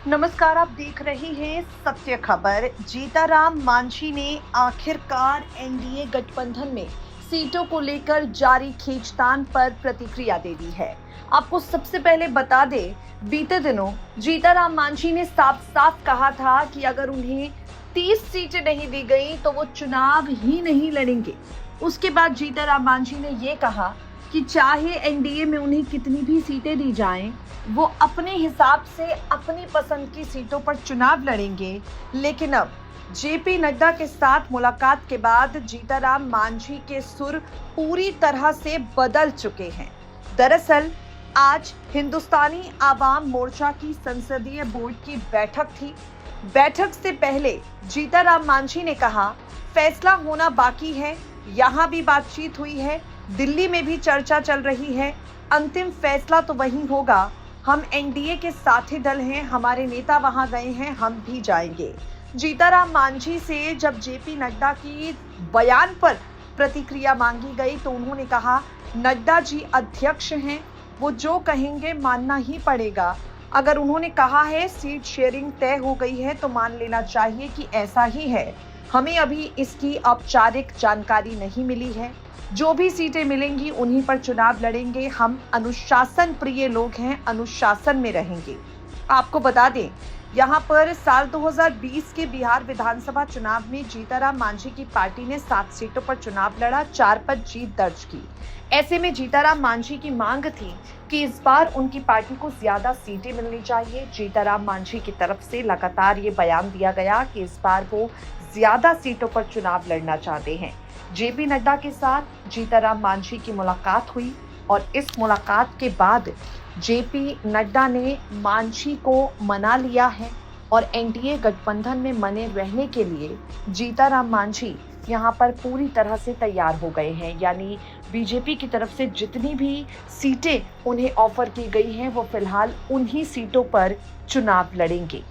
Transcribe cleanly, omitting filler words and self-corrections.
नमस्कार, आप देख रहे हैं सत्य खबर। जीताराम मांझी ने आखिरकार एनडीए गठबंधन में सीटों को लेकर जारी खींचतान पर प्रतिक्रिया दे दी है। आपको सबसे पहले बता दें, बीते दिनों जीताराम मांझी ने साफ साफ कहा था कि अगर उन्हें 30 सीटें नहीं दी गई तो वो चुनाव ही नहीं लड़ेंगे। उसके बाद जीताराम मांझी ने ये कहा कि चाहे एनडीए में उन्हें कितनी भी सीटें दी जाएं, वो अपने हिसाब से अपनी पसंद की सीटों पर चुनाव लड़ेंगे। लेकिन अब जेपी नड्डा के साथ मुलाकात के बाद जीताराम मांझी के सुर पूरी तरह से बदल चुके हैं। दरअसल आज हिंदुस्तानी आवाम मोर्चा की संसदीय बोर्ड की बैठक थी। बैठक से पहले जीताराम मांझी ने कहा, फैसला होना बाकी है। यहाँ भी बातचीत हुई है, दिल्ली में भी चर्चा चल रही है। अंतिम फैसला तो वहीं होगा। हम एनडीए के साथी दल हैं, हमारे नेता वहां गए हैं, हम भी जाएंगे। जीताराम मांझी से जब जेपी नड्डा की बयान पर प्रतिक्रिया मांगी गई तो उन्होंने कहा, नड्डा जी अध्यक्ष हैं, वो जो कहेंगे मानना ही पड़ेगा। अगर उन्होंने कहा है सीट शेयरिंग तय हो गई है तो मान लेना चाहिए कि ऐसा ही है। हमें अभी इसकी औपचारिक जानकारी नहीं मिली है। जो भी सीटें मिलेंगी उन्हीं पर चुनाव लड़ेंगे। हम अनुशासन प्रिय लोग हैं, अनुशासन में रहेंगे। आपको बता दें, यहाँ पर साल 2020 के बिहार विधानसभा चुनाव में जीताराम मांझी की पार्टी ने 7 सीटों पर चुनाव लड़ा, 4 पर जीत दर्ज की। ऐसे में जीताराम मांझी की मांग थी कि इस बार उनकी पार्टी को ज्यादा सीटें मिलनी चाहिए। जीताराम मांझी की तरफ से लगातार ये बयान दिया गया कि इस बार वो ज्यादा सीटों पर चुनाव लड़ना चाहते हैं। जेपी नड्डा के साथ जीताराम मांझी की मुलाकात हुई और इस मुलाकात के बाद जेपी नड्डा ने मांझी को मना लिया है और एनडीए गठबंधन में बने रहने के लिए जीताराम मांझी यहां पर पूरी तरह से तैयार हो गए हैं। यानी बीजेपी की तरफ से जितनी भी सीटें उन्हें ऑफर की गई हैं वो फिलहाल उन्हीं सीटों पर चुनाव लड़ेंगे।